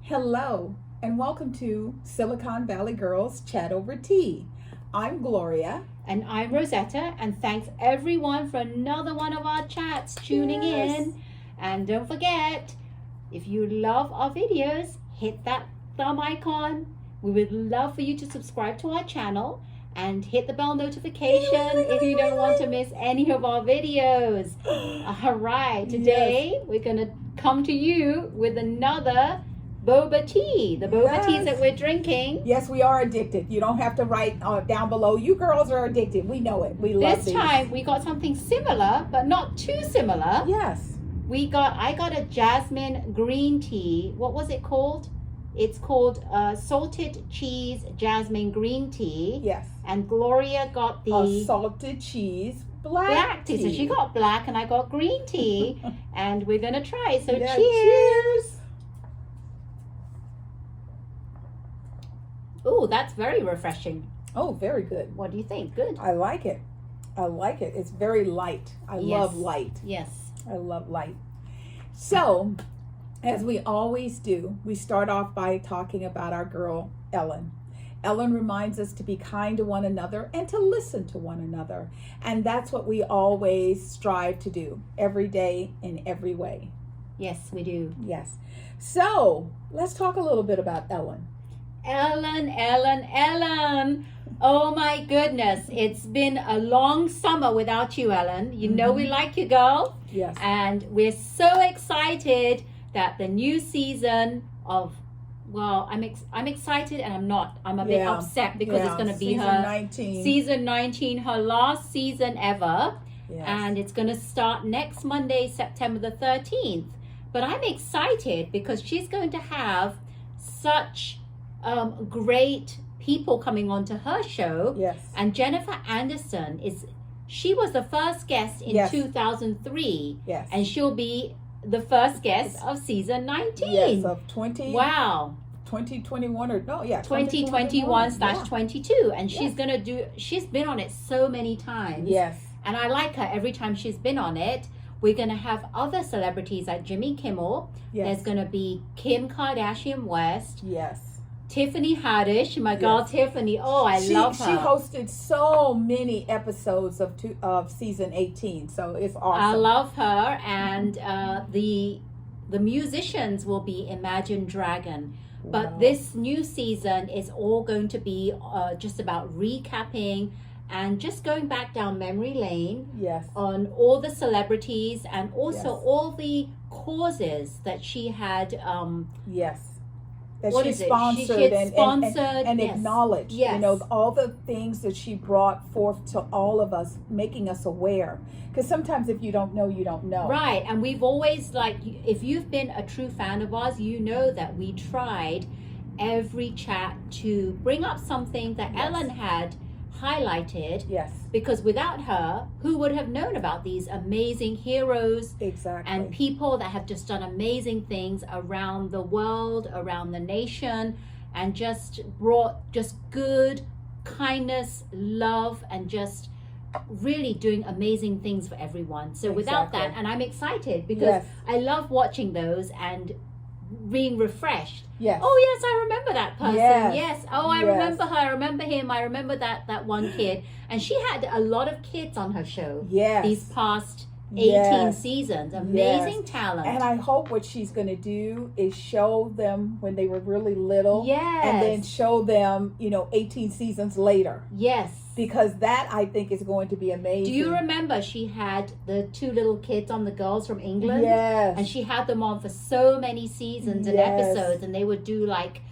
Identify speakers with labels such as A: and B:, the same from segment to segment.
A: Hello, and welcome to Silicon Valley Girls Chat Over Tea. I'm Gloria.
B: And I'm Rosetta, and thanks everyone for another one of our chats tuning in. And don't forget, if you love our videos, hit that thumb icon. We would love for you to subscribe to our channel and hit the bell notification if you don't want to miss any of our videos. All right, today we're going to come to you with another boba tea, the boba teas that we're drinking.
A: Yes, we are addicted. You don't have to write down below. You girls are addicted. We know it. We love
B: This time we got something similar, but not too similar.
A: Yes.
B: I got a jasmine green tea. What was it called? It's called salted cheese jasmine green tea.
A: Yes.
B: And Gloria got the
A: salted cheese black tea.
B: So she got black and I got green tea. And we're going to try. So
A: yeah,
B: cheers. Oh, that's very refreshing.
A: Oh, very good.
B: What do you think? Good.
A: I like it. I like it. It's very light. I love light.
B: Yes.
A: I love light. So, as we always do, we start off by talking about our girl, Ellen. Ellen reminds us to be kind to one another and to listen to one another. And that's what we always strive to do every day in every way.
B: Yes, we do.
A: Yes. So, let's talk a little bit about Ellen.
B: Ellen. Oh my goodness. It's been a long summer without you, Ellen. You know we like you, girl.
A: Yes.
B: And we're so excited that the new season of, well, I'm excited and I'm not. I'm a bit upset because it's going to be season 19, her last season ever.
A: Yes.
B: And it's going to start next Monday, September the 13th. But I'm excited because she's going to have such great people coming onto her show.
A: Yes.
B: And Jennifer Anderson she was the first guest in 2003.
A: Yes.
B: And she'll be the first guest of season 19.
A: Yes, of 2021 or no, yeah.
B: 2021/22. And she's been on it so many times.
A: Yes.
B: And I like her every time she's been on it. We're going to have other celebrities like Jimmy Kimmel.
A: Yes.
B: There's going to be Kim Kardashian West.
A: Yes.
B: Tiffany Haddish, my girl Tiffany. Oh, I love her.
A: She hosted so many episodes of season 18, so it's awesome.
B: I love her, and the musicians will be Imagine Dragon. But this new season is all going to be just about recapping and just going back down memory lane.
A: Yes.
B: On all the celebrities and also all the causes that she had.
A: Yes. That
B: what
A: she
B: is
A: sponsored,
B: it?
A: and acknowledged.
B: Yes.
A: You know, all the things that she brought forth to all of us, making us aware. Because sometimes if you don't know, you don't know.
B: Right. And we've always, if you've been a true fan of ours, you know that we tried every chat to bring up something that Ellen had highlighted.
A: Yes.
B: Because without her, who would have known about these amazing heroes and people that have just done amazing things around the world, around the nation, and just brought just good kindness, love, and just really doing amazing things for everyone. So without that, and I'm excited because I love watching those and being refreshed.
A: Yes.
B: Oh yes, I remember that person. Yes. Oh, I remember her. I remember him. I remember that one kid. And she had a lot of kids on her show.
A: Yes.
B: These past 18 seasons. Amazing talent.
A: And I hope what she's going to do is show them when they were really little.
B: Yes.
A: And then show them, 18 seasons later.
B: Yes.
A: Because that, I think, is going to be amazing.
B: Do you remember she had the two little kids on the Girls from England?
A: Yes.
B: And she had them on for so many seasons and episodes. And they would do like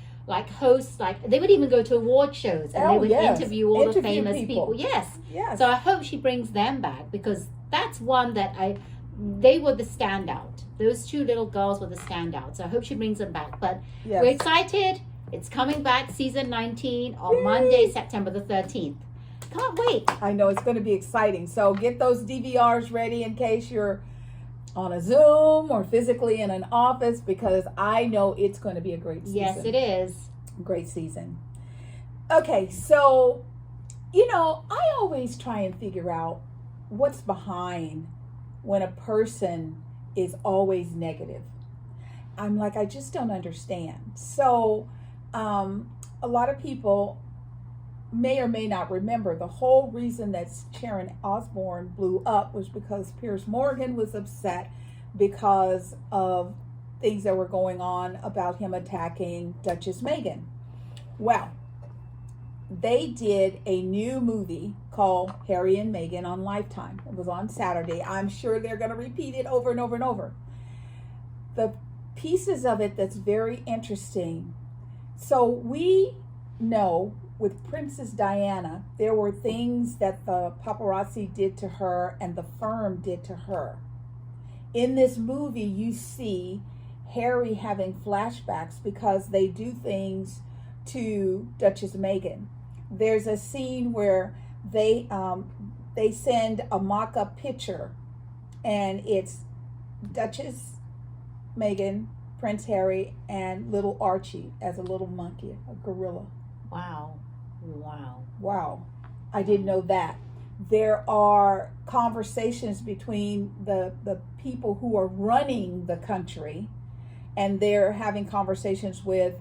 B: hosts, they would even go to award shows. And they would interview all the famous people. Yes.
A: Yes.
B: So I hope she brings them back because that's one that they were the standout. Those two little girls were the standout. So I hope she brings them back. But we're excited. It's coming back, season 19 on Monday, September the 13th. Can't wait.
A: I know it's going to be exciting. So get those DVRs ready in case you're on a Zoom or physically in an office because I know it's going to be a great season.
B: Yes, it is.
A: Great season. Okay, so, I always try and figure out what's behind when a person is always negative. I'm like, I just don't understand. So a lot of people may or may not remember the whole reason that Sharon Osbourne blew up was because Piers Morgan was upset because of things that were going on about him attacking Duchess Meghan. Well, they did a new movie called Harry and Meghan on Lifetime. It was on Saturday. I'm sure they're going to repeat it over and over and over. The pieces of it that's very interesting. So we know with Princess Diana, there were things that the paparazzi did to her and the firm did to her. In this movie, you see Harry having flashbacks because they do things to Duchess Meghan. There's a scene where they send a mock-up picture, and it's Duchess Meghan, Prince Harry, and little Archie as a little monkey, a gorilla.
B: Wow.
A: Wow. I didn't know that. There are conversations between the people who are running the country, and they're having conversations with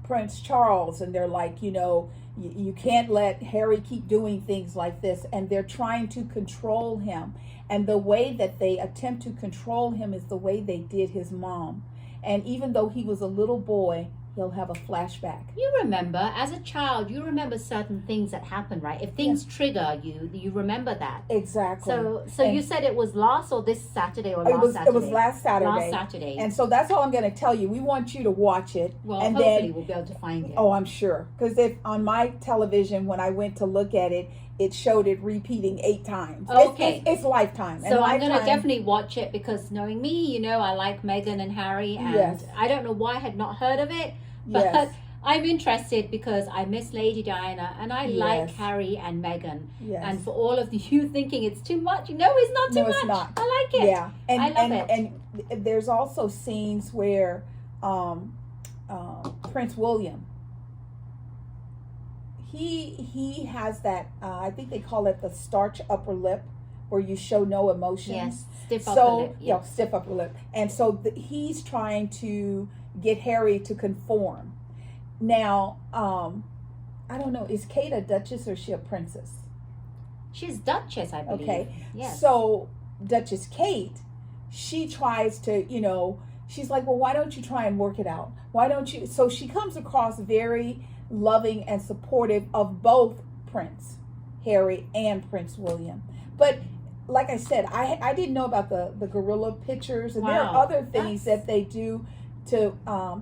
A: Prince Charles, and they're like, you can't let Harry keep doing things like this, and they're trying to control him. And the way that they attempt to control him is the way they did his mom. And even though he was a little boy, he'll have a flashback.
B: You remember, as a child, you remember certain things that happen, right? If things trigger you, you remember that.
A: Exactly.
B: So you said it was last or this Saturday or last Saturday?
A: It was last Saturday.
B: Last Saturday.
A: And so that's all I'm going to tell you. We want you to watch it.
B: Well,
A: and
B: hopefully
A: then,
B: we'll be able to find it.
A: Oh, I'm sure. Because if on my television, when I went to look at it, it showed it repeating 8 times.
B: Okay.
A: It's Lifetime.
B: So I'm going to definitely watch it because knowing me, I like Meghan and Harry. And I don't know why I had not heard of it. But I'm interested because I miss Lady Diana and I like Harry and Meghan.
A: Yes.
B: And for all of you thinking it's too much, no, it's not too much.
A: It's not.
B: I like it.
A: Yeah. And,
B: I love it.
A: And there's also scenes where Prince William, he has that, I think they call it the starch upper lip, where you show no emotions.
B: Yes, stiff upper lip.
A: Yeah, stiff upper lip. And so he's trying to get Harry to conform. Now, I don't know, is Kate a duchess or is she a princess?
B: She's Duchess, I believe.
A: Okay.
B: Yes.
A: So Duchess Kate, she tries to, she's like, well, why don't you try and work it out? Why don't you? So she comes across very loving and supportive of both Prince Harry and Prince William. But like I said, I didn't know about the gorilla pictures, and there are other things that they do to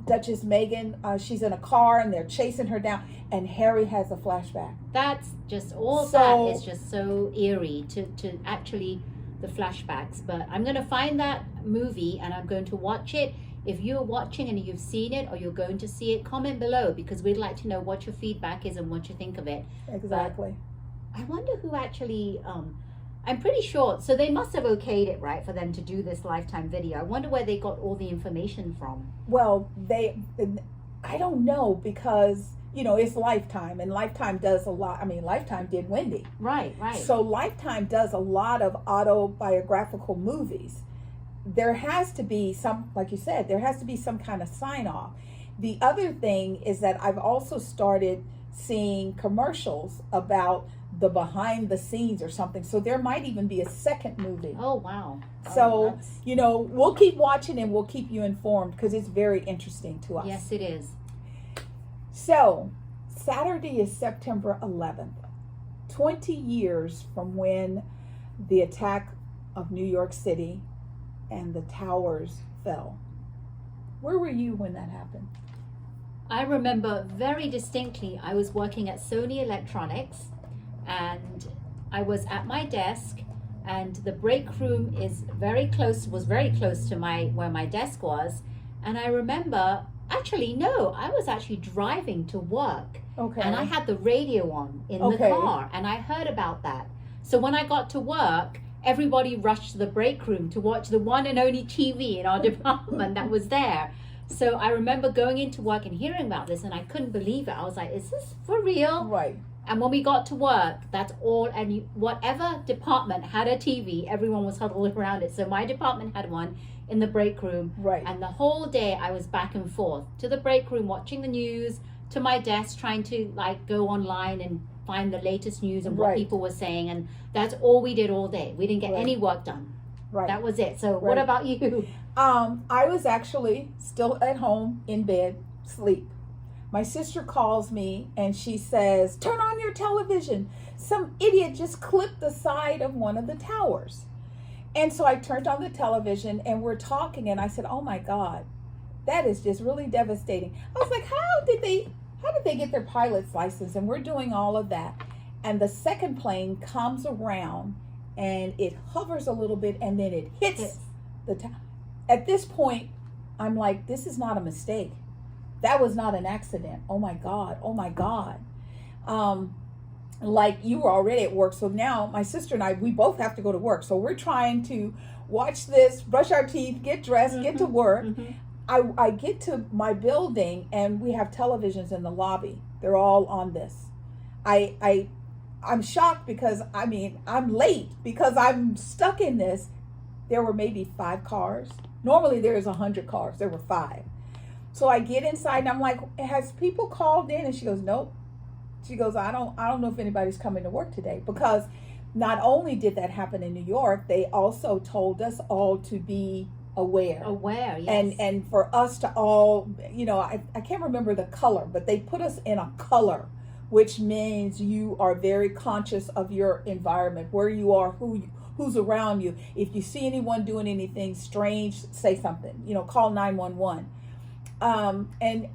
A: Duchess Meghan. She's in a car and they're chasing her down, and Harry has a flashback.
B: That's just that is just so eerie to actually the flashbacks. But I'm going to find that movie and I'm going to watch it. If you're watching and you've seen it or you're going to see it, comment below because we'd like to know what your feedback is and what you think of it.
A: Exactly.
B: But I wonder who actually I'm pretty sure, so they must have okayed it, right, for them to do this Lifetime video. I wonder where they got all the information from.
A: Well, I don't know because, it's Lifetime, and Lifetime does a lot. I mean, Lifetime did Wendy.
B: Right.
A: So Lifetime does a lot of autobiographical movies. There has to be some, like you said, there has to be some kind of sign off. The other thing is that I've also started seeing commercials about the behind the scenes or something. So there might even be a second movie.
B: Oh, wow.
A: So, we'll keep watching and we'll keep you informed because it's very interesting to us.
B: Yes, it is.
A: So, Saturday is September 11th, 20 years from when the attack of New York City and the towers fell. Where were you when that happened?
B: I remember very distinctly, I was working at Sony Electronics and I was at my desk and the break room was very close to where my desk was. And I remember, I was actually driving to work.
A: Okay.
B: And I had the radio on in the car and I heard about that. So when I got to work, everybody rushed to the break room to watch the one and only TV in our department that was there. So I remember going into work and hearing about this and I couldn't believe it. I was like, is this for real?
A: Right.
B: And when we got to work, that's all, and whatever department had a TV, everyone was huddled around it. So my department had one, in the break room.
A: Right.
B: And the whole day I was back and forth to the break room watching the news, to my desk trying to like go online and find the latest news and what people were saying. And that's all we did all day. We didn't get any work done.
A: Right.
B: That was it. So what about you?
A: I was actually still at home in bed, sleep. My sister calls me and she says, turn on your television. Some idiot just clipped the side of one of the towers. And so I turned on the television and we're talking and I said, oh my God, that is just really devastating. I was like, how did they get their pilot's license? And we're doing all of that. And the second plane comes around and it hovers a little bit and then it hits the tower. At this point, I'm like, this is not a mistake. That was not an accident. Oh my God. Oh my God. Like you were already at work. So now my sister and I, we both have to go to work. So we're trying to watch this, brush our teeth, get dressed, get to work. I get to my building and we have televisions in the lobby. They're all on this. I'm shocked because I'm late because I'm stuck in this. There were maybe 5 cars. Normally there's 100 cars. There were 5. So I get inside and I'm like, has people called in? And she goes, nope. She goes, I don't know if anybody's coming to work today, because not only did that happen in New York, they also told us all to be aware.
B: Aware, yes.
A: And for us to all, I can't remember the color, but they put us in a color, which means you are very conscious of your environment, where you are, who's around you. If you see anyone doing anything strange, say something, call 911. And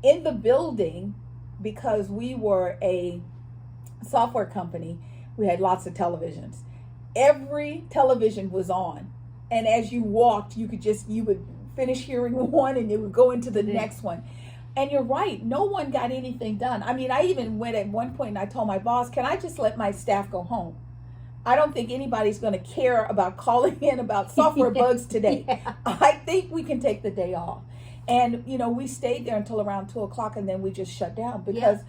A: in the building, because we were a software company, we had lots of televisions. Every television was on. And as you walked, you would finish hearing one and you would go into the next one. And you're right, no one got anything done. I even went at one point and I told my boss, can I just let my staff go home? I don't think anybody's going to care about calling in about software bugs today. I think we can take the day off. And, we stayed there until around 2:00 and then we just shut down because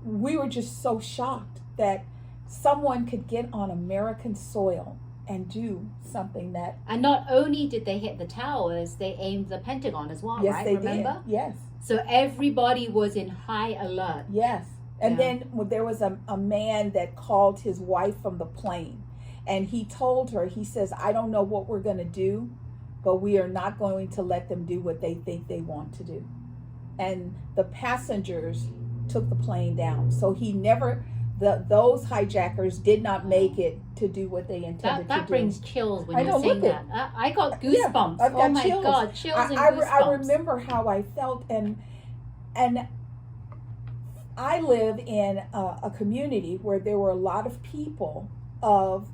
A: we were just so shocked that someone could get on American soil and do something that...
B: And not only did they hit the towers, they aimed the Pentagon as well, right?
A: They
B: Remember?
A: did. Yes.
B: So everybody was in high alert.
A: Yes. And then there was a man that called his wife from the plane. And he told her, he says, I don't know what we're going to do, but we are not going to let them do what they think they want to do. And the passengers took the plane down. So those hijackers did not make it to do what they intended to do.
B: That brings chills when you're saying that. I got goosebumps.
A: I've got chills.
B: God, chills and goosebumps.
A: I remember how I felt, and I live in a community where there were a lot of people of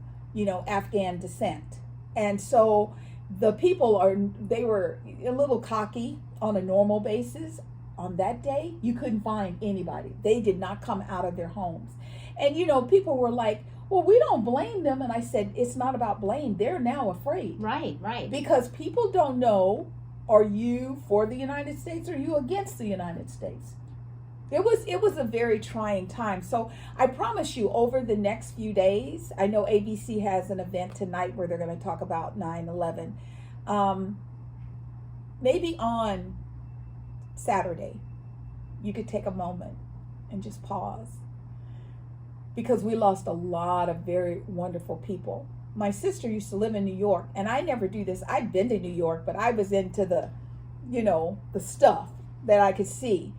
A: Afghan descent, and so the people they were a little cocky on a normal basis. On that day, you couldn't find anybody. They did not come out of their homes. And, people were like, well, we don't blame them. And I said, it's not about blame. They're now afraid.
B: Right.
A: Because people don't know, are you for the United States or are you against the United States? It was a very trying time. So I promise you, over the next few days, I know ABC has an event tonight where they're going to talk about 9/11. Maybe on Saturday, you could take a moment and just pause, because we lost a lot of very wonderful people. My sister used to live in New York, and I never do this. I've been to New York, but I was into the stuff that I could see.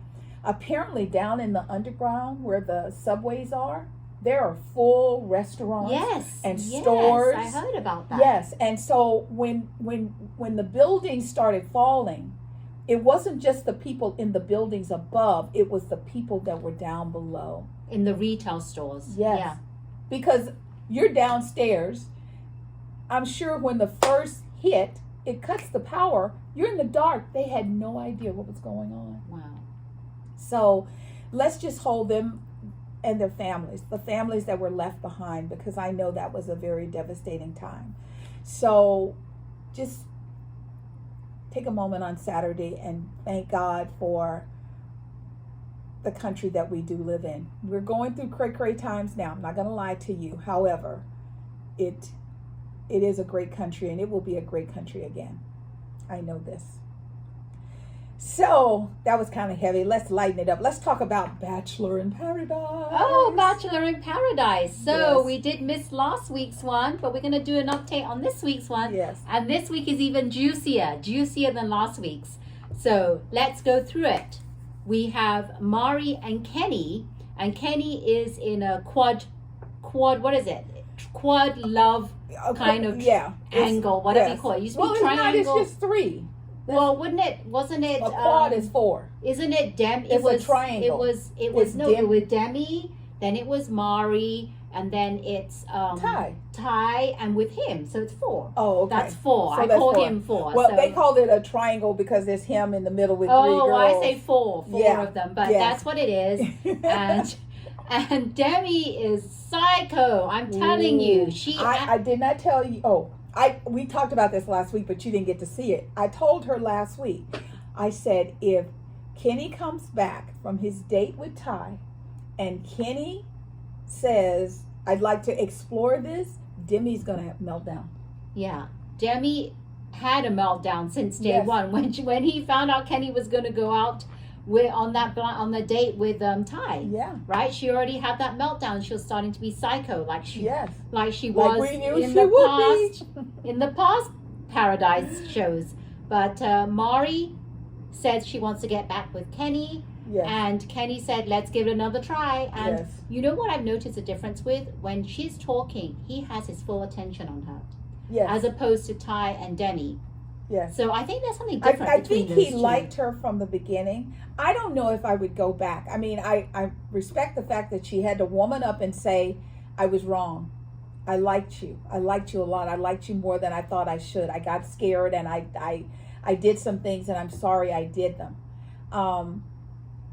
A: Apparently down in the underground where the subways are, there are full restaurants and stores.
B: I heard about that.
A: Yes, and so when the buildings started falling, it wasn't just the people in the buildings above, it was the people that were down below.
B: In the retail stores.
A: Yes. Yeah. Because you're downstairs. I'm sure when the first hit, it cuts the power. You're in the dark. They had no idea what was going on.
B: Wow.
A: So let's just hold them and their families, the families that were left behind, because I know that was a very devastating time. So just take a moment on Saturday and thank God for the country that we do live in. We're going through cray times now. I'm not going to lie to you. However, it is a great country, and it will be a great country again. I know this. So that was kind of heavy. Let's lighten it up. Let's talk about Bachelor in Paradise.
B: Oh, Bachelor in Paradise. So
A: Yes.
B: we did miss last week's one, but we're going to do an update on this week's one.
A: Yes.
B: And this week is even juicier than last week's. So let's go through it. We have Mari and Kenny is in a quad, what is it? Quad love kind of angle, whatever you call it. You speak
A: well,
B: triangle.
A: It's just 3.
B: Well, wasn't it?
A: A quad is 4.
B: Isn't it Demi?
A: It's a triangle.
B: It was Demi, then it was Mari, and then it's Ty, and with him, so it's 4.
A: Oh, okay.
B: That's 4.
A: So
B: I
A: that's
B: call
A: 4.
B: him 4.
A: Well,
B: so.
A: they called it a triangle because there's him in the middle with 3 girls.
B: Oh, I say 4 of them, but that's what it is. And Demi is psycho. I'm telling you,
A: I did not tell you. Oh, we talked about this last week, but you didn't get to see it. I told her last week. I said if Kenny comes back from his date with Ty, and Kenny says, "I'd like to explore this," Demi's gonna melt down.
B: Yeah, Demi had a meltdown since day one when he found out Kenny was gonna go out on the date with Ty.
A: Yeah.
B: Right? She already had that meltdown. She was starting to be psycho, like she
A: Like
B: was
A: we knew
B: in
A: she
B: the
A: would
B: past in the past Paradise shows. But Mari said she wants to get back with Kenny.
A: Yes.
B: And Kenny said, let's give it another try. And you know what I've noticed a difference with? When she's talking, he has his full attention on her.
A: Yes.
B: As opposed to Ty and Demi.
A: Yes.
B: So I think there's something different
A: I
B: between
A: think
B: those
A: he
B: two.
A: liked her from the beginning. I don't know if I would go back. I mean, I respect the fact that she had to woman up and say, I was wrong. I liked you. I liked you a lot. I liked you more than I thought I should. I got scared and I did some things and I'm sorry I did them.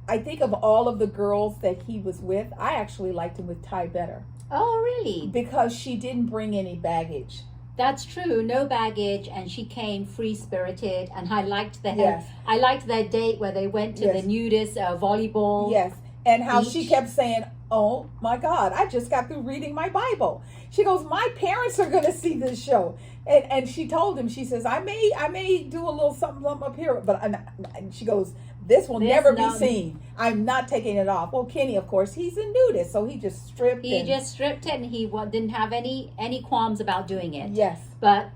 A: I think of all of the girls that he was with, I actually liked him with Ty better.
B: Oh, really?
A: Because she didn't bring any baggage.
B: That's true, no baggage, and she came free-spirited, and I liked their date where they went to the nudist volleyball.
A: Yes, and how
B: beach.
A: she kept saying, "Oh my God, I just got through reading my Bible." She goes, "My parents are going to see this show," and she told him, she says, "I may do a little something up here, but," and she goes, "This will never be seen. I'm not taking it off." Well, Kenny, of course, he's a nudist, so he just stripped.
B: He just stripped it, and he didn't have any qualms about doing it.
A: Yes.
B: But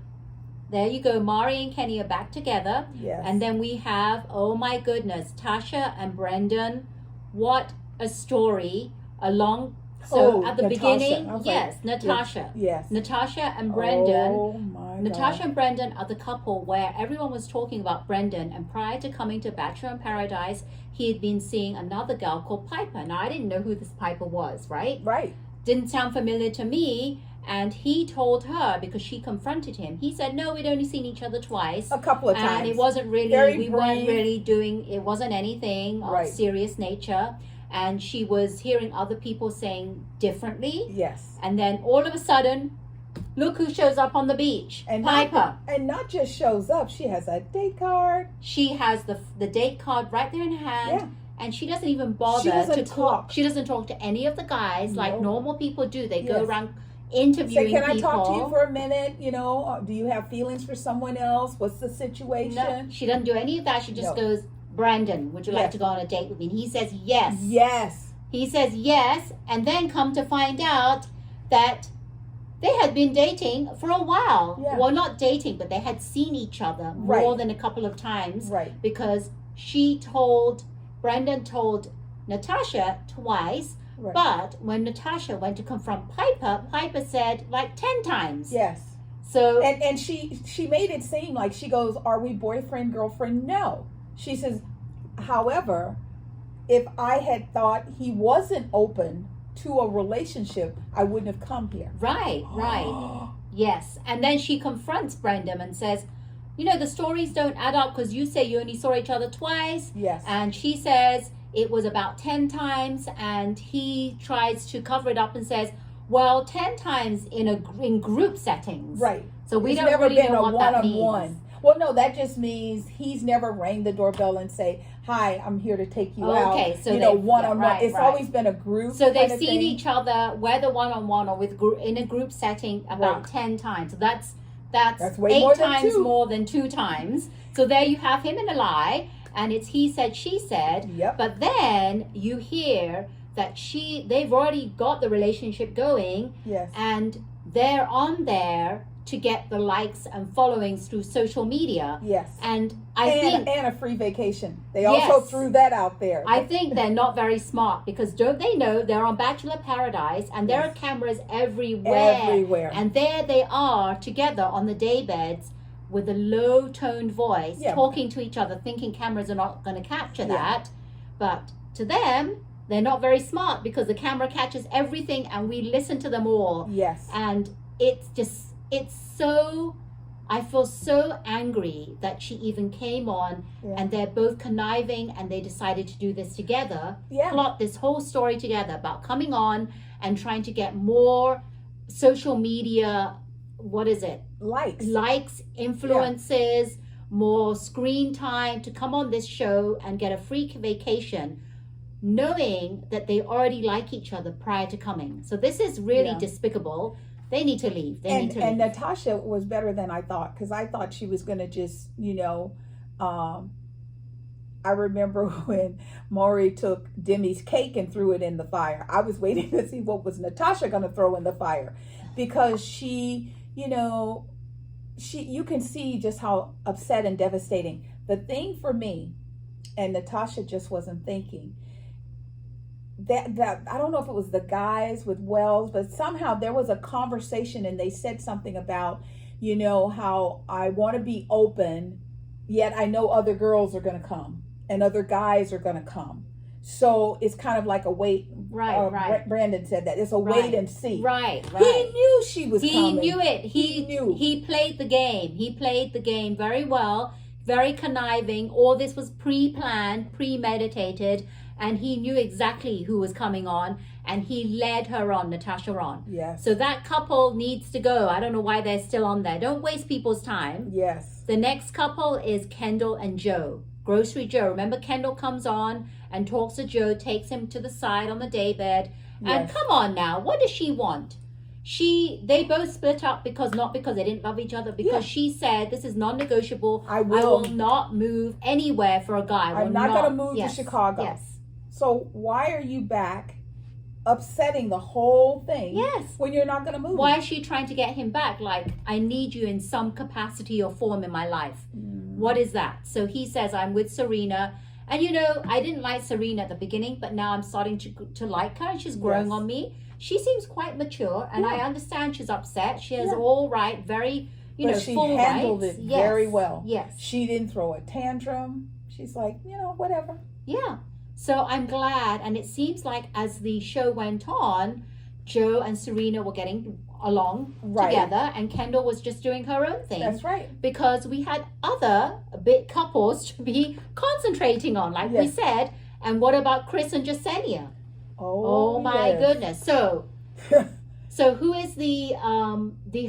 B: there you go. Mari and Kenny are back together.
A: Yes.
B: And then we have, oh my goodness, Tasha and Brendan. What a story! At the beginning, Natasha.
A: Yes.
B: Natasha and Brendan.
A: Oh my
B: Natasha
A: God.
B: and Brendan are the couple where everyone was talking about Brendan, and prior to coming to Bachelor in Paradise, he had been seeing another girl called Piper. Now, I didn't know who this Piper was, right?
A: Right.
B: Didn't sound familiar to me, and he told her, because she confronted him, he said, no, we'd only seen each other twice.
A: A couple of times.
B: And it wasn't really, weren't really doing, it wasn't anything of serious nature. And she was hearing other people saying differently.
A: Yes.
B: And then all of a sudden, look who shows up on the beach.
A: And
B: Piper.
A: Not just shows up, she has a date card.
B: She has the date card right there in her hand.
A: Yeah.
B: And she doesn't even bother to talk. She doesn't talk to any of the guys like normal people do. They go around interviewing people.
A: Say, can I talk to you for a minute? You know, do you have feelings for someone else? What's the situation?
B: No, she doesn't do any of that. She just goes, Brandon, would you like to go on a date with me? And he says yes.
A: Yes.
B: He says yes, and then come to find out that they had been dating for a while.
A: Yeah.
B: Well, not dating, but they had seen each other more than a couple of times.
A: Right.
B: Because Brendan told Natasha twice, but when Natasha went to confront Piper, Piper said like 10 times.
A: Yes.
B: So
A: and she made it seem like, she goes, "Are we boyfriend, girlfriend?" No. She says, however, if I had thought he wasn't open to a relationship, I wouldn't have come here.
B: Right. Yes. And then she confronts Brendan and says, you know, the stories don't add up because you say you only saw each other twice.
A: Yes.
B: And she says it was about 10 times, and he tries to cover it up and says, well, 10 times in group settings.
A: Right.
B: So we
A: He's
B: don't
A: never
B: really
A: been
B: know
A: a
B: what that means.
A: one-on-one. Well, no, that just means he's never rang the doorbell and say, "Hi, I'm here to take you out."
B: Okay, so
A: one-on-one. It's always been a group.
B: So they've seen each other, whether one-on-one or in a group setting, about 10 times. So That's
A: way
B: 8
A: more than
B: times
A: 2.
B: more than 2 times. So there you have him in a lie, and it's he said, she said.
A: Yep.
B: But then you hear that they've already got the relationship going,
A: Yes.
B: and they're on there to get the likes and followings through social media.
A: Yes.
B: And I think
A: a free vacation. They also threw that out there.
B: I think they're not very smart, because don't they know they're on Bachelor Paradise and there are cameras everywhere.
A: Everywhere.
B: And there they are together on the daybeds with a low toned voice, talking to each other, thinking cameras are not going to capture that. But to them, they're not very smart, because the camera catches everything and we listen to them all.
A: Yes.
B: And I feel so angry that she even came on, and they're both conniving, and they decided to do this together, plot this whole story together about coming on and trying to get more social media, likes, influences, more screen time to come on this show and get a free vacation, knowing that they already like each other prior to coming. So this is really despicable. They need to leave. And
A: Natasha was better than I thought, because I thought she was going to just, I remember when Maury took Demi's cake and threw it in the fire. I was waiting to see what was Natasha going to throw in the fire, because she, you can see just how upset and devastating. The thing for me, and Natasha just wasn't thinking, that I don't know if it was the guys with Wells, but somehow there was a conversation and they said something about, how I want to be open, yet I know other girls are going to come and other guys are going to come. So it's kind of like a wait.
B: Right.
A: Brandon said that. It's a wait and see.
B: Right.
A: He knew she was coming.
B: He knew it.
A: He knew.
B: He played the game. He played the game very well, very conniving. All this was pre-planned, premeditated. And he knew exactly who was coming on, and he led her on, Natasha on.
A: Yes.
B: So that couple needs to go. I don't know why they're still on there. Don't waste people's time.
A: Yes.
B: The next couple is Kendall and Joe. Grocery Joe. Remember, Kendall comes on and talks to Joe, takes him to the side on the daybed. And come on now, what does she want? They both split up not because they didn't love each other, because she said, this is non-negotiable. I will not move anywhere for a guy.
A: I'm not going to move to Chicago.
B: Yes.
A: So why are you back upsetting the whole thing when you're not going to move?
B: Why is she trying to get him back? Like, I need you in some capacity or form in my life. What is that? So he says, I'm with Serena. And I didn't like Serena at the beginning, but now I'm starting to like her, and she's growing on me. She seems quite mature, and I understand she's upset. She has all right, very,
A: but she
B: full
A: handled
B: rights.
A: it very well.
B: Yes.
A: She didn't throw a tantrum. She's like, whatever.
B: Yeah. So I'm glad, and it seems like as the show went on, Joe and Serena were getting along together, and Kendall was just doing her own thing.
A: That's right.
B: Because we had other big couples to be concentrating on, like we said. And what about Chris and Jasenia? Oh my goodness. So who is the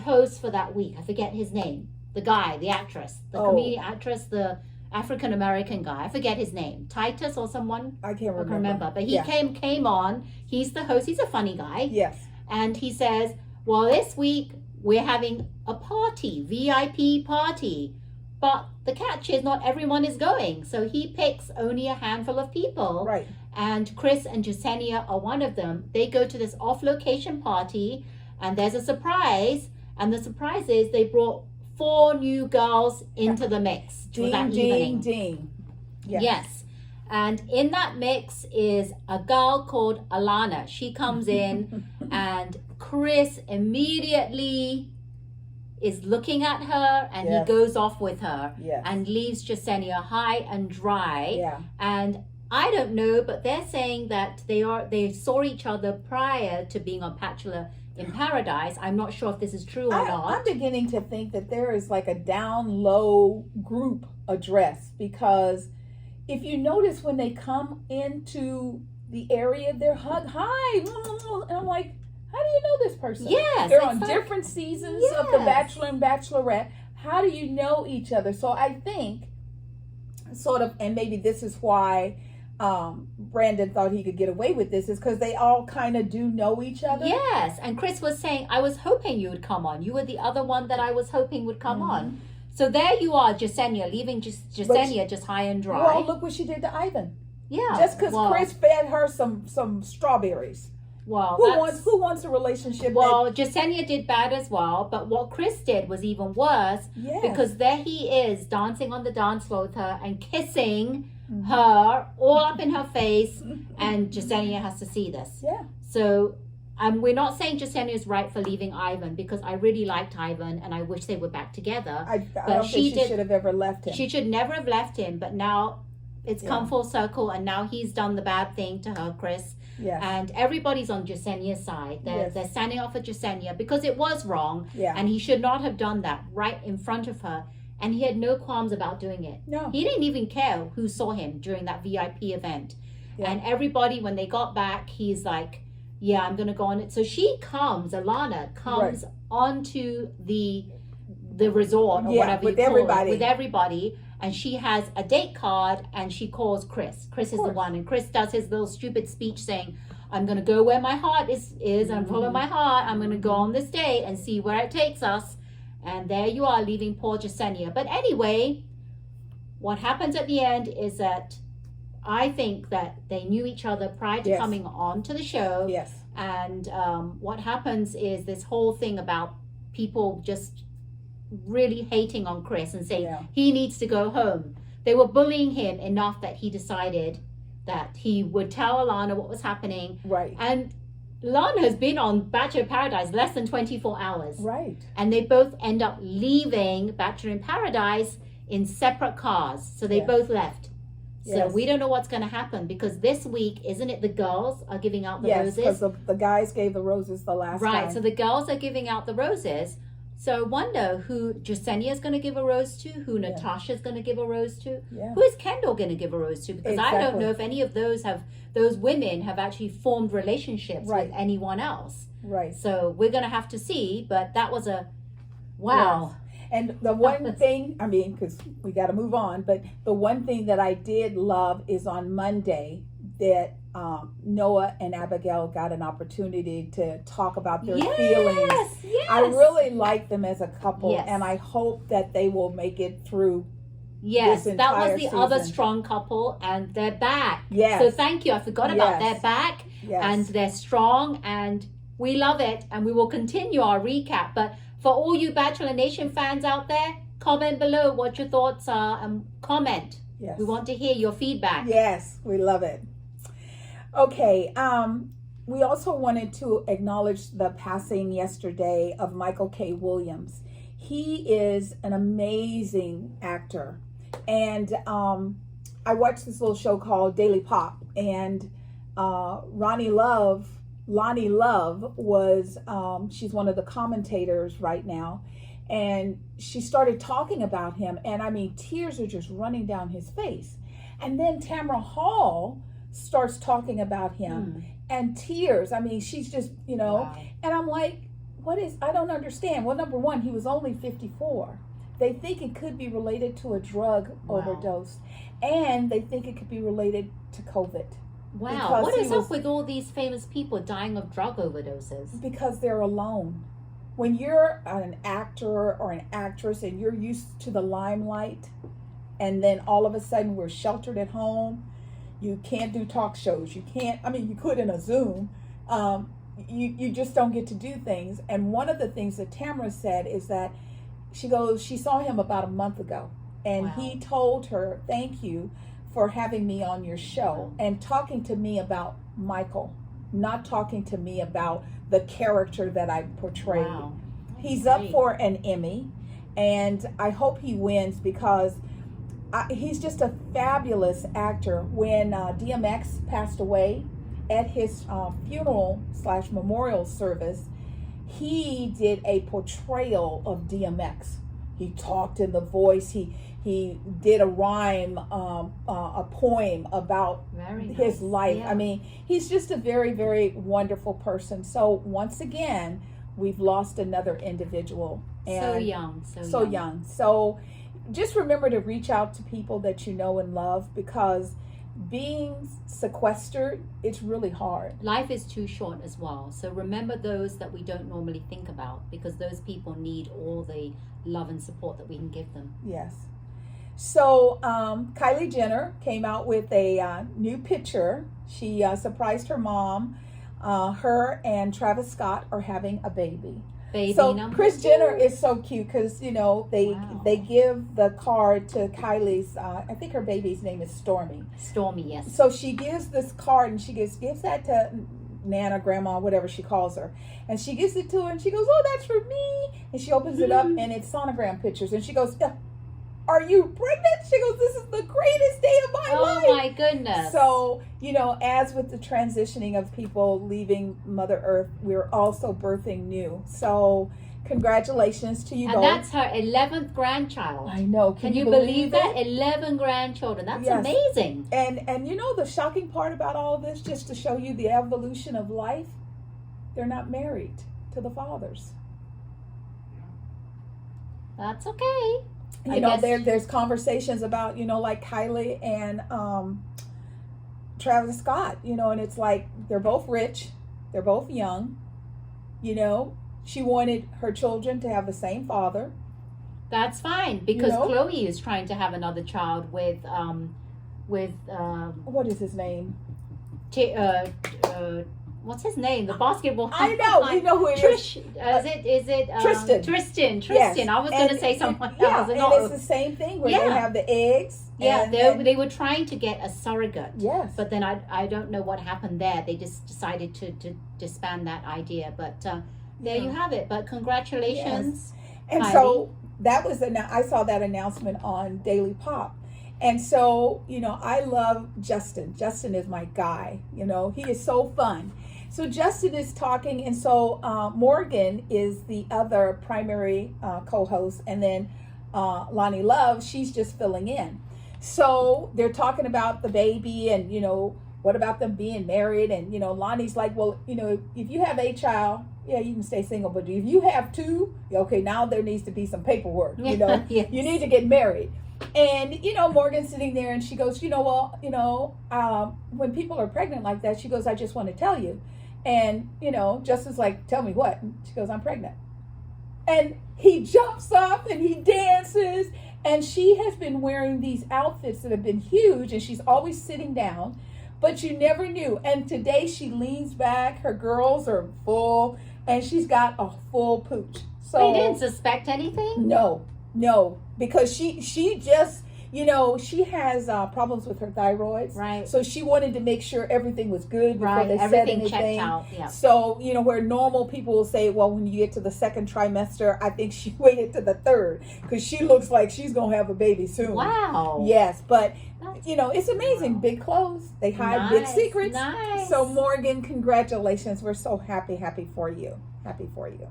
B: host for that week? I forget his name. The guy, the actress, the comedian actress, the African American guy. I forget his name. Titus or someone.
A: I can't remember.
B: But he came on. He's the host. He's a funny guy.
A: Yes.
B: And he says, well, this week we're having a party, VIP party. But the catch is not everyone is going. So he picks only a handful of people.
A: Right.
B: And Chris and Jasenia are one of them. They go to this off-location party, and there's a surprise. And the surprise is they brought 4 new girls into the mix for that evening.
A: Ding.
B: Yes. And in that mix is a girl called Alana. She comes in and Chris immediately is looking at her, and he goes off with her and leaves Jasenia high and dry.
A: Yeah.
B: And I don't know, but they're saying that they saw each other prior to being on Bachelor in Paradise. I'm not sure if this is true or not.
A: I'm beginning to think that there is like a down low group address, because if you notice when they come into the area, they're hi, and I'm like, how do you know this person?
B: Yes,
A: they're on different seasons of The Bachelor and Bachelorette. How do you know each other? So I think sort of, and maybe this is why Brandon thought he could get away with this is because they all kind of do know each other.
B: Yes, and Chris was saying, I was hoping you would come on. You were the other one that I was hoping would come on. So there you are, Jasenia, leaving Jasenia just high and dry.
A: Well, look what she did to Ivan.
B: Yeah.
A: Just because Chris fed her some strawberries.
B: Well,
A: who wants a relationship?
B: Well, Jasenia did bad as well, but what Chris did was even worse.
A: Yes.
B: Because there he is dancing on the dance floor with her and kissing her all up in her face, and Jasenia has to see this.
A: Yeah.
B: So, we're not saying Jasenia is right for leaving Ivan, because I really liked Ivan and I wish they were back together.
A: I don't think she should have ever left him.
B: She should never have left him, but now it's come full circle, and now he's done the bad thing to her, Chris.
A: Yes.
B: And everybody's on Jasenia's side. They're standing up for Jasenia because it was wrong.
A: Yeah.
B: And he should not have done that right in front of her. And he had no qualms about doing it.
A: No.
B: He didn't even care who saw him during that VIP event.
A: Yeah.
B: And everybody, when they got back, he's like, yeah, I'm going to go on it. So Alana comes onto the resort or whatever
A: with everybody.
B: With everybody. And she has a date card, and she calls Chris. Chris is the one, and Chris does his little stupid speech saying, I'm going to go where my heart is I'm following my heart. I'm going to go on this date and see where it takes us. And there you are, leaving poor Jasenia. But anyway, what happens at the end is that I think that they knew each other prior to coming on to the show.
A: Yes.
B: And what happens is this whole thing about people just really hating on Chris and saying he needs to go home. They were bullying him enough that he decided that he would tell Alana what was happening.
A: Right.
B: And Lana has been on Bachelor in Paradise less than 24 hours.
A: Right.
B: And they both end up leaving Bachelor in Paradise in separate cars. So they both left. So we don't know what's going to happen, because this week, isn't it, the girls are giving out the roses?
A: Yes, because the guys gave the roses the last time.
B: Right, so the girls are giving out the roses. So I wonder who Jasenia is going to give a rose to, who Natasha is going to give a rose to, who is Kendall going to give a rose to? Because I don't know if any of those women have actually formed relationships with anyone else.
A: Right.
B: So we're going to have to see, but that was a wow.
A: Yes. And the one thing, I mean, because we got to move on, but the one thing that I did love is on Monday that Noah and Abigail got an opportunity to talk about their feelings.
B: Yes.
A: I really like them as a couple, and I hope that they will make it through.
B: Yes,
A: this
B: that was the
A: season.
B: other strong couple, and they're back.
A: Yes.
B: So thank you. I forgot about they're back, and they're strong, and we love it, and we will continue our recap. But for all you Bachelor Nation fans out there, comment below what your thoughts are, and comment.
A: Yes.
B: We want to hear your feedback.
A: Yes, we love it. Okay, we also wanted to acknowledge the passing yesterday of Michael K. Williams. He is an amazing actor. And I watched this little show called Daily Pop, and Lonnie Love was, she's one of the commentators right now, and she started talking about him, and I mean, tears are just running down his face. And then Tamara Hall starts talking about him, and tears, I mean, she's just, and I'm like, I don't understand. Well, number one, he was only 54. They think it could be related to a drug overdose, and they think it could be related to COVID.
B: Wow, what is up with all these famous people dying of drug overdoses?
A: Because they're alone. When you're an actor or an actress and you're used to the limelight, and then all of a sudden we're sheltered at home, you can't do talk shows. You can't, I mean, you could in a Zoom. You just don't get to do things. And one of the things that Tamara said is that she saw him about a month ago, and he told her, thank you for having me on your show and talking to me about Michael, not talking to me about the character that I portrayed.
B: Wow.
A: He's up for an Emmy, and I hope he wins because he's just a fabulous actor. When DMX passed away, at his funeral/memorial service, he did a portrayal of DMX. He talked in the voice. He did a rhyme, a poem about his life. Yeah. I mean, he's just a very, very wonderful person. So once again, we've lost another individual. And so young. So just remember to reach out to people that you know and love, because being sequestered, it's really hard.
B: Life is too short as well. So remember those that we don't normally think about, because those people need all the love and support that we can give them.
A: Yes. So Kylie Jenner came out with a new picture. She surprised her mom. Her and Travis Scott are having a baby.
B: Baby
A: So
B: number
A: Kris
B: 2.
A: Jenner is so cute because, you know,
B: Wow.
A: they give the card to Kylie's, I think her baby's name is Stormy.
B: Stormy, yes.
A: So she gives this card and she gives that to Nana, Grandma, whatever she calls her. And she gives it to her and she goes, oh, that's for me. And she opens it up and it's sonogram pictures. And she goes, are you pregnant? She goes, this is the greatest day of my life.
B: Oh my goodness.
A: So, you know, as with the transitioning of people leaving Mother Earth, we're also birthing new. So congratulations to you
B: and
A: both.
B: that's her 11th grandchild.
A: I know.
B: Can you believe that? 11 grandchildren. That's
A: Yes.
B: amazing.
A: And you know the shocking part about all of this, just to show you the evolution of life, they're not married to the fathers.
B: That's okay.
A: You know, there's conversations about, you know, like Kylie and Travis Scott, you know, and it's like they're both rich, they're both young, you know. She wanted her children to have the same father.
B: That's fine, because
A: You know?
B: Chloe is trying to have another child with
A: What is his name?
B: what's his name? The basketball.
A: I know, you know who it is.
B: Trish. Is it
A: Tristan.
B: Tristan.
A: Yes.
B: I was going to say someone
A: Yeah,
B: else.
A: and
B: No.
A: it's the same thing where they
B: Yeah.
A: have the eggs.
B: Yeah,
A: and
B: they were trying to get a surrogate.
A: yes.
B: But then I don't know what happened there. They just decided to disband that idea. But there you have it. But congratulations.
A: And
B: Kylie.
A: so that was I saw that announcement on Daily Pop. And so, you know, I love Justin. Justin is my guy. You know, he is so fun. So Justin is talking, and so Morgan is the other primary co-host, and then Lonnie Love, she's just filling in. So they're talking about the baby, and, you know, what about them being married? And, you know, Lonnie's like, well, you know, if you have a child, yeah, you can stay single, but if you have two, okay, now there needs to be some paperwork, you know.
B: Yes.
A: You need to get married. And, you know, Morgan's sitting there and she goes, you know, well, you know, when people are pregnant like that, she goes, I just want to tell you. And, you know, Justin's like, tell me what? And she goes, I'm pregnant. And he jumps up and he dances. And she has been wearing these outfits that have been huge, and she's always sitting down, but you never knew. And today she leans back, her girls are full, and she's got a full pooch. So
B: They didn't suspect anything?
A: No, because she just, you know, she has problems with her thyroids.
B: Right.
A: So she wanted to make sure everything was good before
B: Right.
A: they said
B: Everything
A: anything.
B: checked out. Yeah.
A: So, you know, where normal people will say, well, when you get to the second trimester, I think she waited to the third because she looks like she's going to have a baby soon.
B: Wow.
A: Yes, but,
B: That's-
A: you know, it's amazing.
B: Wow.
A: Big clothes. They hide big
B: Nice,
A: secrets.
B: nice.
A: So, Morgan, congratulations. We're so happy for you. Happy for you.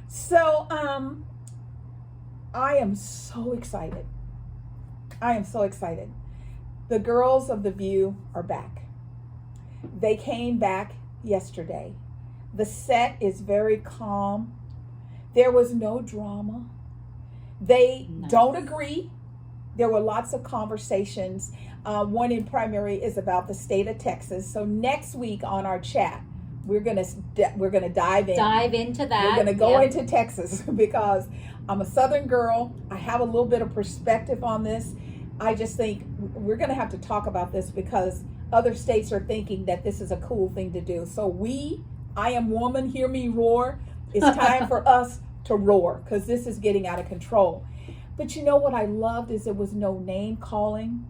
A: So, I am so excited. The girls of The View are back. They came back yesterday. The set is very calm. There was no drama. They
B: Nice.
A: don't agree. There were lots of conversations. One in primary is about the state of Texas. So next week on our chat, we're gonna dive in.
B: Dive into that.
A: We're gonna go
B: Yep.
A: into Texas because I'm a Southern girl. I have a little bit of perspective on this. I just think we're gonna have to talk about this because other states are thinking that this is a cool thing to do. So I am woman, hear me roar. It's time for us to roar because this is getting out of control. But you know what I loved is there was no name calling.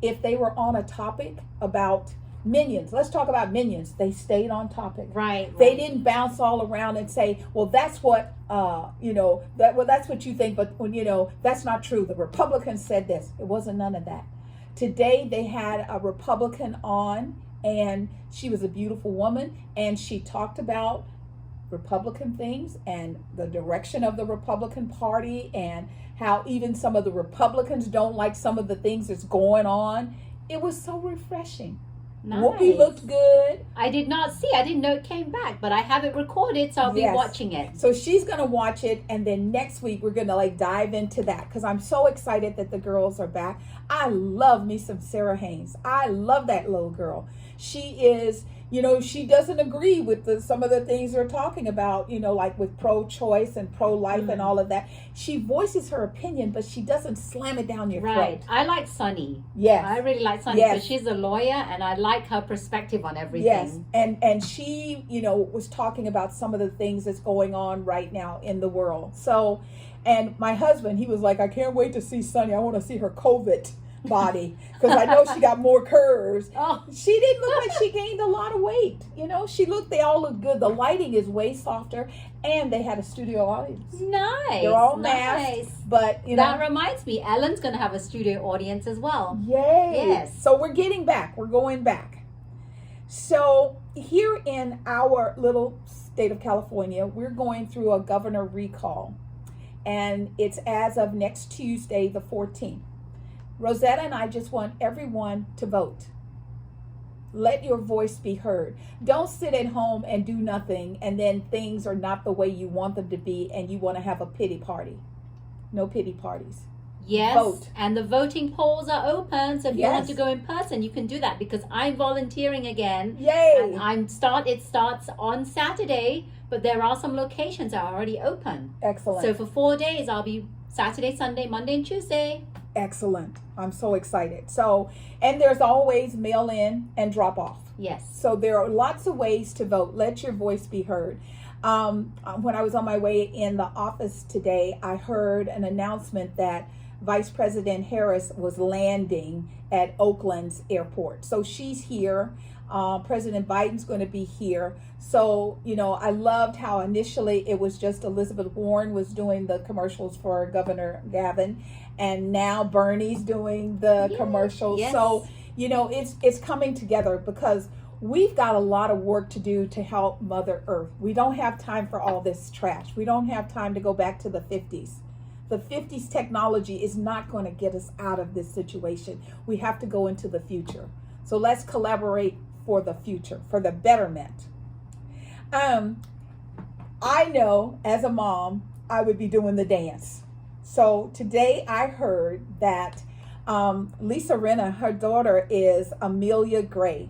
A: If they were on a topic about Minions, let's talk about Minions. They stayed on topic.
B: Right.
A: They didn't bounce all around and say, well, that's what, that's what you think, but when, you know, that's not true. The Republicans said this. It wasn't none of that. Today, they had a Republican on, and she was a beautiful woman, and she talked about Republican things and the direction of the Republican Party and how even some of the Republicans don't like some of the things that's going on. It was so refreshing.
B: Nice.
A: Whoopi looked good.
B: I did not see. I didn't know it came back, but I have it recorded, so I'll be watching it.
A: So she's going to watch it, and then next week we're going to like dive into that because I'm so excited that the girls are back. I love me some Sarah Haynes. I love that little girl. She is, you know, she doesn't agree with some of the things they're talking about, you know, like with pro-choice and pro-life and all of that. She voices her opinion, but she doesn't slam it down your throat.
B: I like Sunny.
A: Yes.
B: I really like Sunny because she's a lawyer and I like her perspective on everything.
A: Yes. And she, you know, was talking about some of the things that's going on right now in the world. So, and my husband, he was like, I can't wait to see Sunny. I want to see her COVID body because I know she got more curves.
B: Oh.
A: She didn't look like she gained a lot of weight. You know, they all look good. The lighting is way softer, and they had a studio audience.
B: Nice.
A: They're all masked, but you know.
B: That reminds me, Ellen's going to have a studio audience as well.
A: Yay.
B: Yes.
A: So we're getting back. We're going back. So here in our little state of California, we're going through a governor recall, and it's as of next Tuesday, the 14th. Rosetta and I just want everyone to vote. Let your voice be heard. Don't sit at home and do nothing and then things are not the way you want them to be and you want to have a pity party. No pity parties.
B: Yes,
A: vote.
B: And the voting polls are open, so if you want to go in person, you can do that because I'm volunteering again.
A: Yay!
B: And it starts on Saturday, but there are some locations that are already open.
A: Excellent.
B: So for 4 days, I'll be Saturday, Sunday, Monday, and Tuesday.
A: Excellent. I'm so excited. So, and there's always mail in and drop off.
B: Yes.
A: So there are lots of ways to vote. Let your voice be heard. When I was on my way in the office today, I heard an announcement that Vice President Harris was landing at Oakland's airport. So she's here. President Biden's going to be here. So, you know, I loved how initially it was just Elizabeth Warren was doing the commercials for Governor Gavin, and now Bernie's doing the commercials.
B: Yes.
A: So, you know, it's coming together because we've got a lot of work to do to help Mother Earth. We don't have time for all this trash. We don't have time to go back to the 50s. The 50s technology is not going to get us out of this situation. We have to go into the future. So let's collaborate for the future, for the betterment. I know as a mom, I would be doing the dance. So today I heard that Lisa Rinna, her daughter is Amelia Gray,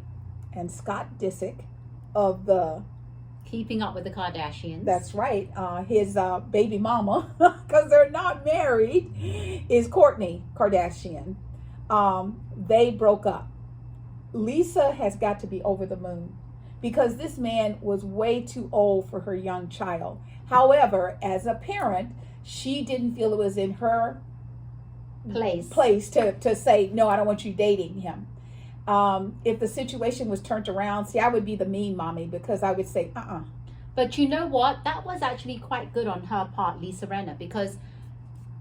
A: and Scott Disick of the
B: Keeping Up with the Kardashians.
A: That's right. His baby mama, because they're not married, is Kourtney Kardashian. They broke up. Lisa has got to be over the moon because this man was way too old for her young child. However, as a parent, she didn't feel it was in her place to say, no, I don't want you dating him. If the situation was turned around, see, I would be the mean mommy because I would say,
B: But you know what? That was actually quite good on her part, Lisa Rinna, because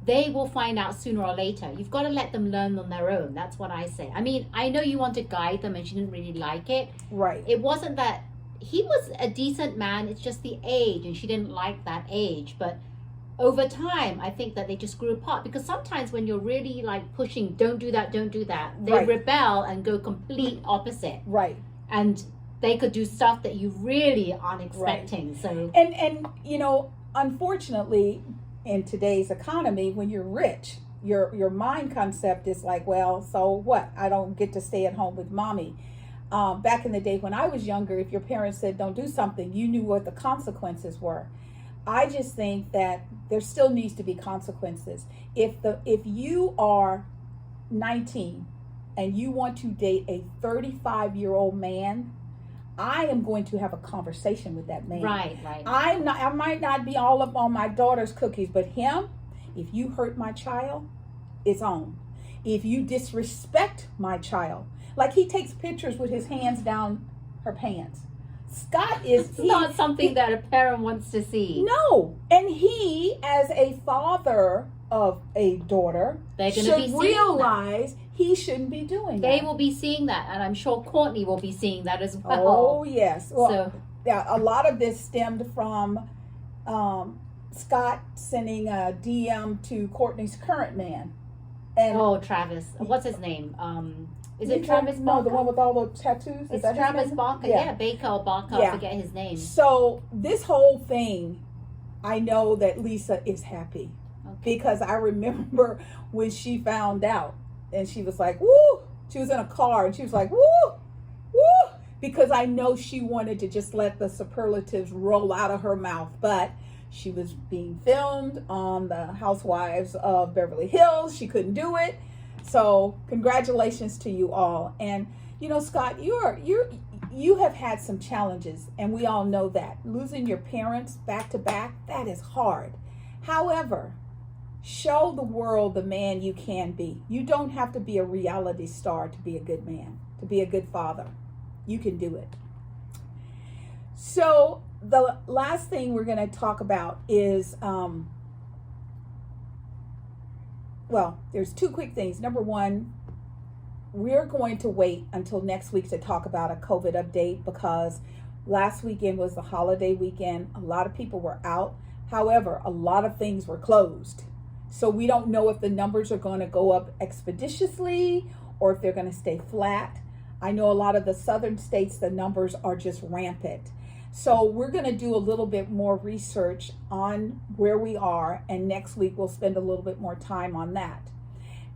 B: they will find out sooner or later. You've got to let them learn on their own. That's what I say. I mean, I know you want to guide them and she didn't really like it.
A: Right.
B: It wasn't that he was a decent man. It's just the age and she didn't like that age. But over time, I think that they just grew apart because sometimes when you're really like pushing, don't do that, they rebel and go complete opposite.
A: Right.
B: And they could do stuff that you really aren't expecting. Right. So
A: and you know, unfortunately, in today's economy, when you're rich, your mind concept is like, well, so what? I don't get to stay at home with mommy. Back in the day when I was younger, if your parents said don't do something, you knew what the consequences were. I just think that there still needs to be consequences. If you are 19 and you want to date a 35-year-old man, I am going to have a conversation with that man.
B: Right.
A: I might not be all up on my daughter's cookies, but him, if you hurt my child, it's on. If you disrespect my child, like he takes pictures with his hands down her pants. Scott is
B: not something that a parent wants to see.
A: No, and he, as a father of a daughter, should realize he shouldn't be doing that.
B: They will be seeing that, and I'm sure Kourtney will be seeing that as well.
A: Oh, yes. Well, yeah, a lot of this stemmed from Scott sending a DM to Kourtney's current man. And
B: Travis. What's his name? Is it Travis Barker?
A: No, the one with all the tattoos.
B: It's Travis Barker. Yeah, Baker or Barker. I forget his name.
A: So this whole thing, I know that Lisa is happy because I remember when she found out and she was like, woo! She was in a car and she was like, woo! Woo! Because I know she wanted to just let the superlatives roll out of her mouth, but she was being filmed on the Housewives of Beverly Hills. She couldn't do it. So congratulations to you all. And you know, Scott, you have had some challenges, and we all know that. Losing your parents back to back, that is hard. However, show the world the man you can be. You don't have to be a reality star to be a good man, to be a good father. You can do it. So the last thing we're going to talk about is, well, there's two quick things. Number one, we're going to wait until next week to talk about a COVID update because last weekend was the holiday weekend. A lot of people were out. However, a lot of things were closed. So we don't know if the numbers are going to go up expeditiously or if they're going to stay flat. I know a lot of the southern states, the numbers are just rampant. So we're going to do a little bit more research on where we are, and next week we'll spend a little bit more time on that.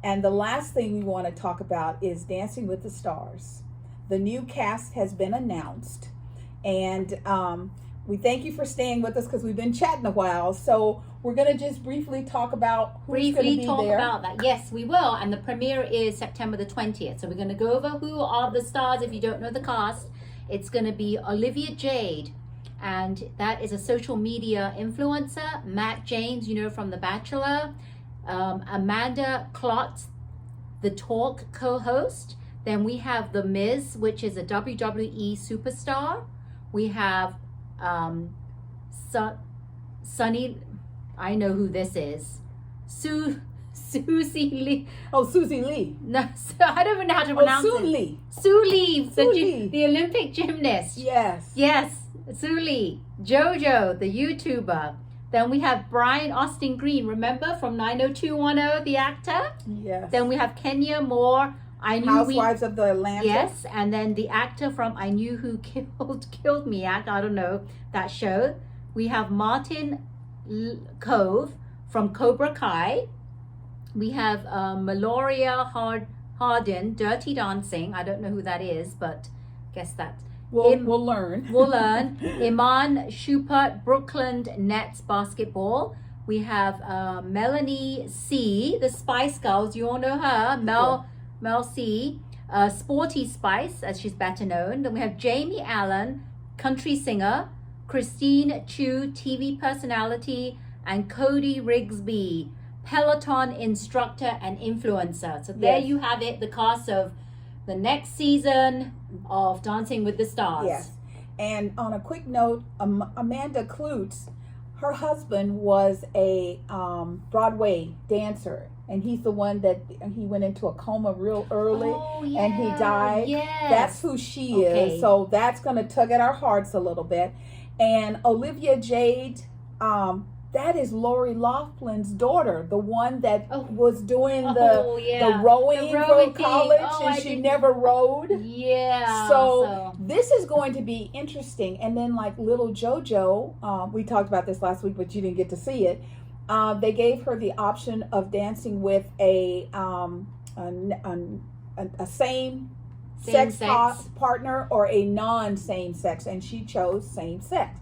A: And the last thing we want to talk about is Dancing with the Stars. The new cast has been announced, and we thank you for staying with us because we've been chatting a while. So we're going to just briefly talk about who's going to be there.
B: About that. Yes, we will. And the premiere is September the 20th. So we're going to go over who are the stars if you don't know the cast. It's going to be Olivia Jade, and that is a social media influencer. Matt James, you know, from The Bachelor. Amanda Klotz, the Talk co-host. Then we have The Miz, which is a WWE superstar. We have Sunny, I know who this is. Susie Lee.
A: Oh, Susie Lee.
B: No, I don't even know how to pronounce
A: Sue
B: it.
A: Lee.
B: Sue Lee, the Olympic gymnast.
A: Yes.
B: Yes, Sue Lee. JoJo, the YouTuber. Then we have Brian Austin Green, remember from 90210, the actor?
A: Yes.
B: Then we have Kenya Moore.
A: Housewives of the Atlanta.
B: Yes, and then the actor from I Knew Who Killed Me I don't know, that show. We have Martin Cove from Cobra Kai. We have Maloria Hardin, Dirty Dancing. I don't know who that is, but guess that.
A: We'll learn.
B: We'll learn. Iman Schubert, Brooklyn Nets basketball. We have Melanie C, the Spice Girls. You all know her. Mel C. Sporty Spice, as she's better known. Then we have Jamie Allen, country singer. Christine Chu, TV personality. And Cody Rigsby, Peloton instructor and influencer. So there you have it, the cast of the next season of Dancing with the Stars.
A: Yes. And on a quick note, Amanda Klutz, her husband was a Broadway dancer, and he's the one that he went into a coma real early and he died.
B: Yes.
A: That's who she is. So that's going to tug at our hearts a little bit. And Olivia Jade, that is Lori Loughlin's daughter, the one that was doing the rowing for college, and she never rowed.
B: Yeah.
A: So this is going to be interesting. And then like little JoJo, we talked about this last week, but you didn't get to see it. They gave her the option of dancing with a same-sex partner or a non-same sex, and she chose same sex.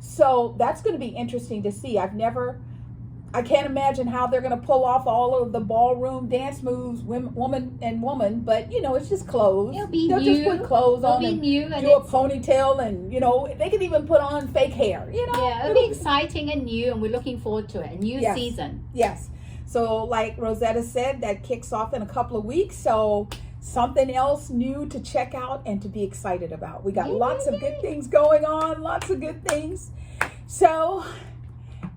A: So that's going to be interesting to see. I can't imagine how they're going to pull off all of the ballroom dance moves, woman and woman, but you know, it's just clothes. They'll just put clothes on and do a ponytail, and you know, they can even put on fake hair, you know.
B: Yeah, it'll be exciting and new, and we're looking forward to it. A new season.
A: Yes. So like Rosetta said, that kicks off in a couple of weeks. So something else new to check out and to be excited about. We got lots of good things going on, lots of good things. So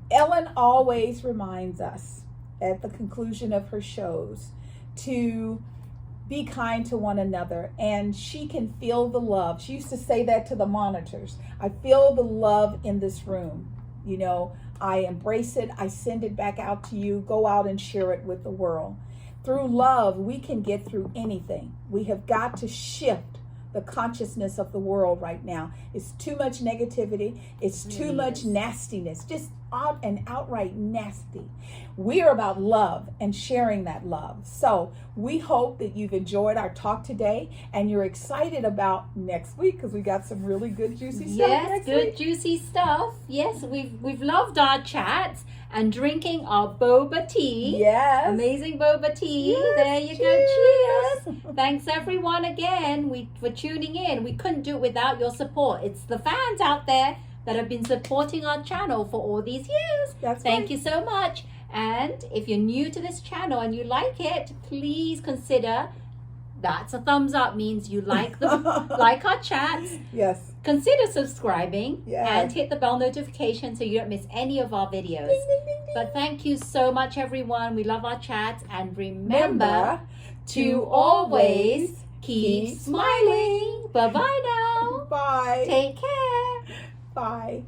A: Ellen always reminds us at the conclusion of her shows to be kind to one another, and she can feel the love. She used to say that to the monitors. I feel the love in this room. You know, I embrace it. I send it back out to you. Go out and share it with the world. Through love, we can get through anything. We have got to shift the consciousness of the world right now. It's too much negativity. It's too much nastiness, just out and outright nasty. We are about love and sharing that love. So we hope that you've enjoyed our talk today and you're excited about next week because we got some really good juicy stuff.
B: Yes, good juicy stuff. Yes, we've loved our chats and drinking our boba tea.
A: Yes.
B: Amazing boba tea.
A: Yes,
B: there you go. Cheers. Thanks everyone again for tuning in. We couldn't do it without your support. It's the fans out there that have been supporting our channel for all these years. Thank you so much. And if you're new to this channel and you like it, please consider, that's a thumbs up, means you like like our chats.
A: Yes.
B: Consider subscribing
A: Yes.
B: and hit the bell notification so you don't miss any of our videos.
A: Ding, ding, ding, ding.
B: But thank you so much, everyone. We love our chats. And remember to
A: always
B: keep smiling. Bye-bye now.
A: Bye.
B: Take care.
A: Bye.